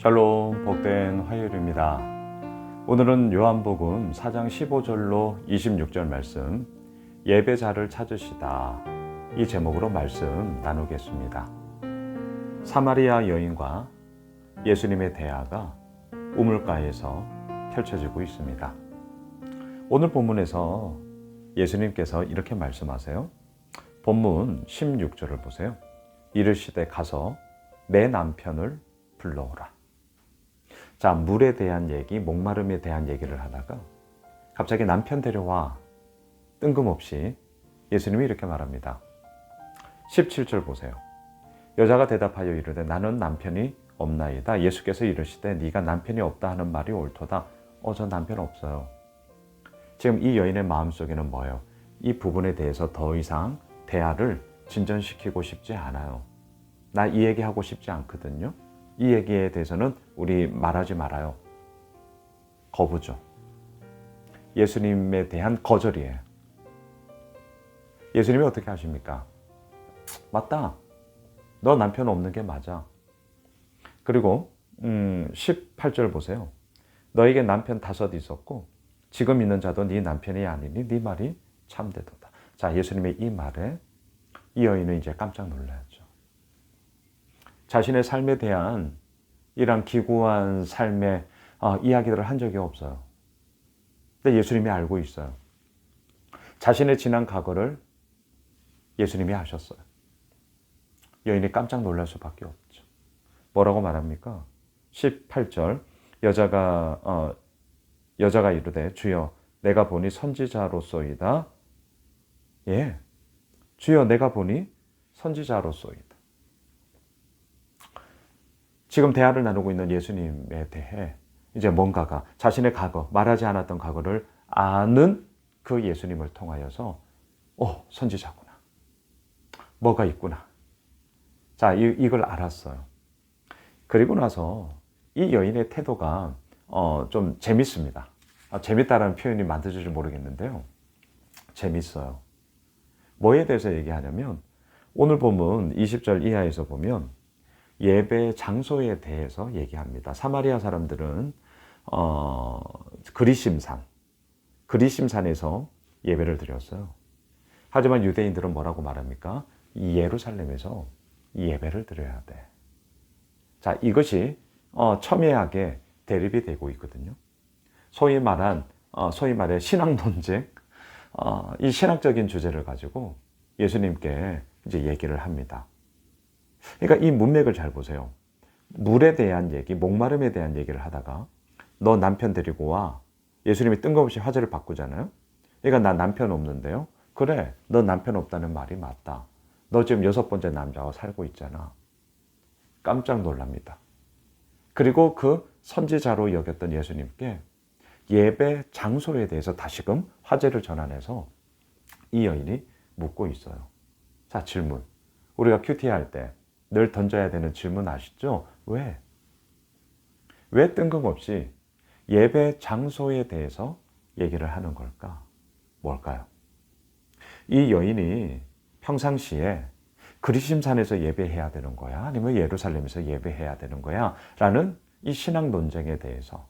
샬롬, 복된 화요일입니다. 오늘은 요한복음 4장 15절로 26절 말씀, 예배자를 찾으시다, 이 제목으로 말씀 나누겠습니다. 사마리아 여인과 예수님의 대화가 우물가에서 펼쳐지고 있습니다. 오늘 본문에서 예수님께서 이렇게 말씀하세요. 본문 16절을 보세요. 이르시되 가서 내 남편을 불러오라. 자, 물에 대한 얘기, 목마름에 대한 얘기를 하다가 갑자기 남편 데려와. 뜬금없이 예수님이 이렇게 말합니다. 17절 보세요. 여자가 대답하여 이르되 나는 남편이 없나이다. 예수께서 이르시되 네가 남편이 없다 하는 말이 옳도다. 저 남편 없어요. 지금 이 여인의 마음속에는 뭐예요? 이 부분에 대해서 더 이상 대화를 진전시키고 싶지 않아요. 나 이 얘기하고 싶지 않거든요. 이 얘기에 대해서는 우리 말하지 말아요. 거부죠. 예수님에 대한 거절이에요. 예수님이 어떻게 하십니까? 맞다. 너 남편 없는 게 맞아. 그리고 18절 보세요. 너에게 남편 5 있었고 지금 있는 자도 네 남편이 아니니 네 말이 참되도다. 자, 예수님의 이 말에 이 여인은 이제 깜짝 놀라죠. 자신의 삶에 대한 이런 기구한 삶의 이야기들을 한 적이 없어요. 근데 예수님이 알고 있어요. 자신의 지난 과거를 예수님이 아셨어요. 여인이 깜짝 놀랄 수밖에 없죠. 뭐라고 말합니까? 18절 여자가 이르되 주여 내가 보니 선지자로소이다. 예, 주여 내가 보니 선지자로소이다. 지금 대화를 나누고 있는 예수님에 대해 이제 뭔가가 자신의 과거, 말하지 않았던 과거를 아는 그 예수님을 통하여서 선지자구나. 뭐가 있구나. 자, 이걸 알았어요. 그리고 나서 이 여인의 태도가 좀 재밌습니다. 재밌다라는 표현이 맞을지 모르겠는데요. 재밌어요. 뭐에 대해서 얘기하냐면 오늘 보면 20절 이하에서 보면 예배 장소에 대해서 얘기합니다. 사마리아 사람들은 그리심산에서 예배를 드렸어요. 하지만 유대인들은 뭐라고 말합니까? 이 예루살렘에서 이 예배를 드려야 돼. 자, 이것이 첨예하게 대립이 되고 있거든요. 소위 말해 신앙 논쟁, 이 신학적인 주제를 가지고 예수님께 이제 얘기를 합니다. 그러니까 이 문맥을 잘 보세요. 물에 대한 얘기, 목마름에 대한 얘기를 하다가 너 남편 데리고 와. 예수님이 뜬금없이 화제를 바꾸잖아요. 그러니까 나 남편 없는데요. 그래, 너 남편 없다는 말이 맞다. 너 지금 6번째 남자와 살고 있잖아. 깜짝 놀랍니다. 그리고 그 선지자로 여겼던 예수님께 예배 장소에 대해서 다시금 화제를 전환해서 이 여인이 묻고 있어요. 자, 질문. 우리가 큐티 할 때 늘 던져야 되는 질문 아시죠? 왜 뜬금없이 예배 장소에 대해서 얘기를 하는 걸까? 뭘까요? 이 여인이 평상시에 그리심산에서 예배해야 되는 거야? 아니면 예루살렘에서 예배해야 되는 거야? 라는 이 신앙 논쟁에 대해서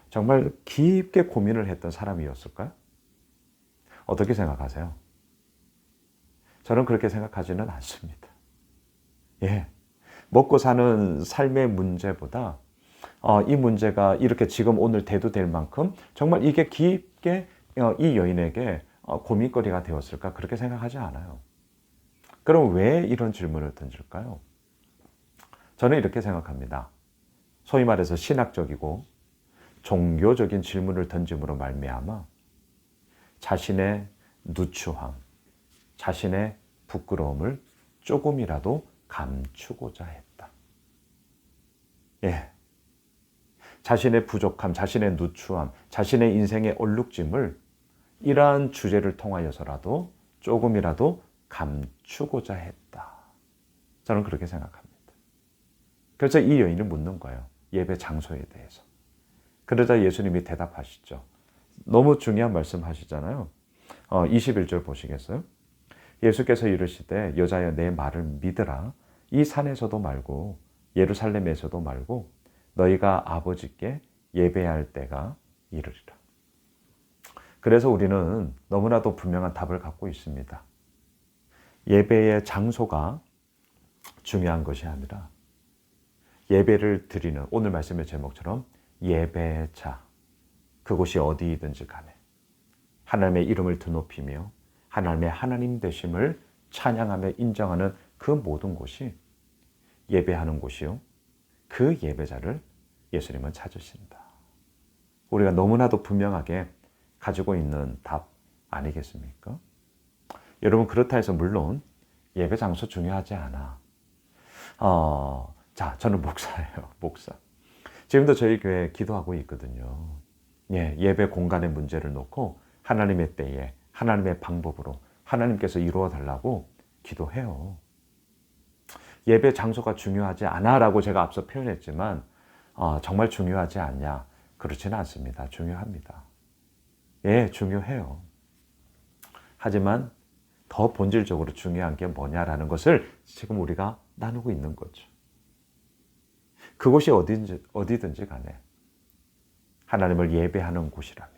정말 깊게 고민을 했던 사람이었을까요? 어떻게 생각하세요? 저는 그렇게 생각하지는 않습니다. 예, 먹고 사는 삶의 문제보다 이 문제가 이렇게 지금 오늘 대두될 만큼 정말 이게 깊게 이 여인에게 고민거리가 되었을까? 그렇게 생각하지 않아요. 그럼 왜 이런 질문을 던질까요? 저는 이렇게 생각합니다. 소위 말해서 신학적이고 종교적인 질문을 던짐으로 말미암아 자신의 누추함, 자신의 부끄러움을 조금이라도 감추고자 했다. 예. 자신의 부족함, 자신의 누추함, 자신의 인생의 얼룩짐을 이러한 주제를 통하여서라도 조금이라도 감추고자 했다. 저는 그렇게 생각합니다. 그래서 이 여인을 묻는 거예요. 예배 장소에 대해서. 그러자 예수님이 대답하시죠. 너무 중요한 말씀 하시잖아요. 21절 보시겠어요? 예수께서 이르시되 여자여 내 말을 믿으라. 이 산에서도 말고 예루살렘에서도 말고 너희가 아버지께 예배할 때가 이르리라. 그래서 우리는 너무나도 분명한 답을 갖고 있습니다. 예배의 장소가 중요한 것이 아니라 예배를 드리는 오늘 말씀의 제목처럼 예배자, 그곳이 어디이든지 간에 하나님의 이름을 드높이며 하나님의 하나님 되심을 찬양하며 인정하는 그 모든 곳이 예배하는 곳이요, 그 예배자를 예수님은 찾으신다. 우리가 너무나도 분명하게 가지고 있는 답 아니겠습니까? 여러분, 그렇다 해서 물론 예배 장소 중요하지 않아. 자, 저는 목사예요. 목사. 지금도 저희 교회 기도하고 있거든요. 예배 공간의 문제를 놓고 하나님의 때에 하나님의 방법으로 하나님께서 이루어 달라고 기도해요. 예배 장소가 중요하지 않아라고 제가 앞서 표현했지만 정말 중요하지 않냐? 그렇지는 않습니다. 중요합니다. 중요해요. 하지만 더 본질적으로 중요한 게 뭐냐라는 것을 지금 우리가 나누고 있는 거죠. 그곳이 어디든지 간에 하나님을 예배하는 곳이라면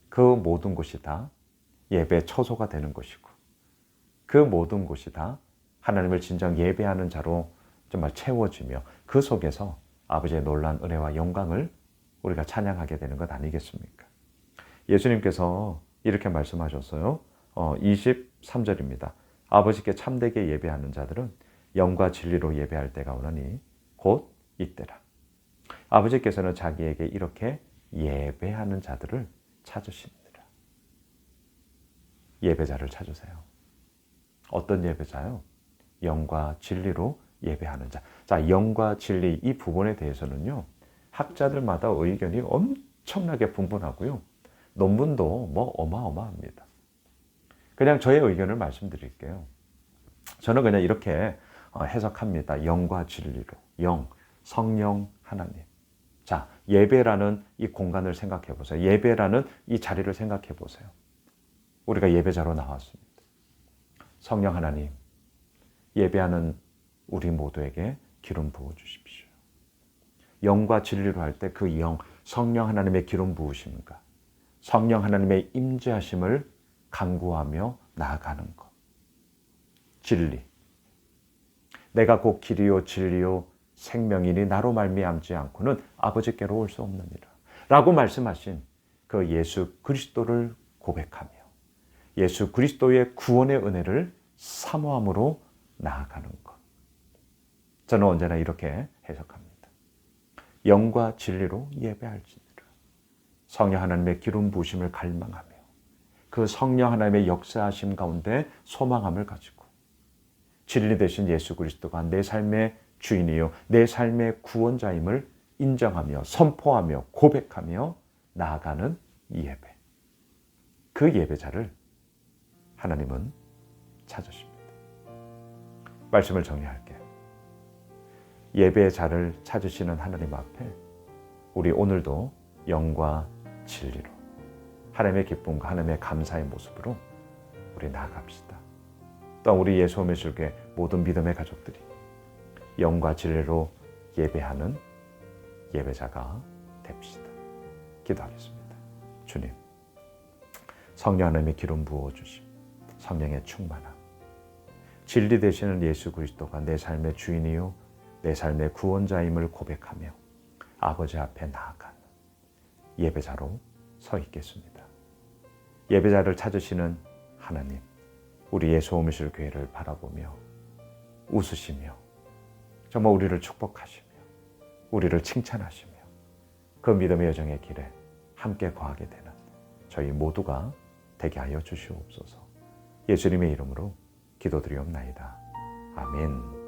그 모든 곳이 다 예배 처소가 되는 것이고, 그 모든 곳이 다 하나님을 진정 예배하는 자로 정말 채워지며 그 속에서 아버지의 놀라운 은혜와 영광을 우리가 찬양하게 되는 것 아니겠습니까? 예수님께서 이렇게 말씀하셨어요. 23절입니다. 아버지께 참되게 예배하는 자들은 영과 진리로 예배할 때가 오나니 곧 이때라. 아버지께서는 자기에게 이렇게 예배하는 자들을 찾으십니다. 예배자를 찾으세요. 어떤 예배자요? 영과 진리로 예배하는 자. 자, 영과 진리 이 부분에 대해서는요, 학자들마다 의견이 엄청나게 분분하고요. 논문도 어마어마합니다. 그냥 저의 의견을 말씀드릴게요. 저는 그냥 이렇게 해석합니다. 영과 진리로. 영, 성령, 하나님. 자, 예배라는 이 공간을 생각해 보세요. 예배라는 이 자리를 생각해 보세요. 우리가 예배자로 나왔습니다. 성령 하나님, 예배하는 우리 모두에게 기름 부어 주십시오. 영과 진리로 할 때 그 영, 성령 하나님의 기름 부으심과 성령 하나님의 임재하심을 간구하며 나아가는 것. 진리. 내가 곧 길이요 진리요 생명이니 나로 말미암지 않고는 아버지께로 올 수 없느니라 라고 말씀하신 그 예수 그리스도를 고백하며 예수 그리스도의 구원의 은혜를 사모함으로 나아가는 것. 저는 언제나 이렇게 해석합니다. 영과 진리로 예배할지니라. 성령 하나님의 기름 부으심을 갈망하며 그 성령 하나님의 역사하심 가운데 소망함을 가지고 진리 되신 예수 그리스도가 내 삶의 주인이요 내 삶의 구원자임을 인정하며 선포하며 고백하며 나아가는 이 예배. 그 예배자를 하나님은 찾으십니다. 말씀을 정리할게요. 예배자를 찾으시는 하나님 앞에 우리 오늘도 영과 진리로 하나님의 기쁨과 하나님의 감사의 모습으로 우리 나아갑시다. 또한 우리 예수오매실교회 모든 믿음의 가족들이 영과 진리로 예배하는 예배자가 됩시다. 기도하겠습니다. 주님, 성령 하나님의 기름 부어주심, 성령의 충만함, 진리 되시는 예수 그리스도가 내 삶의 주인이요 내 삶의 구원자임을 고백하며 아버지 앞에 나아가는 예배자로 서 있겠습니다. 예배자를 찾으시는 하나님, 우리 예수오매실 교회를 바라보며 웃으시며 정말 우리를 축복하시며 우리를 칭찬하시며 그 믿음의 여정의 길에 함께 거하게 되는 저희 모두가 되게 하여 주시옵소서. 예수님의 이름으로 기도드리옵나이다. 아멘.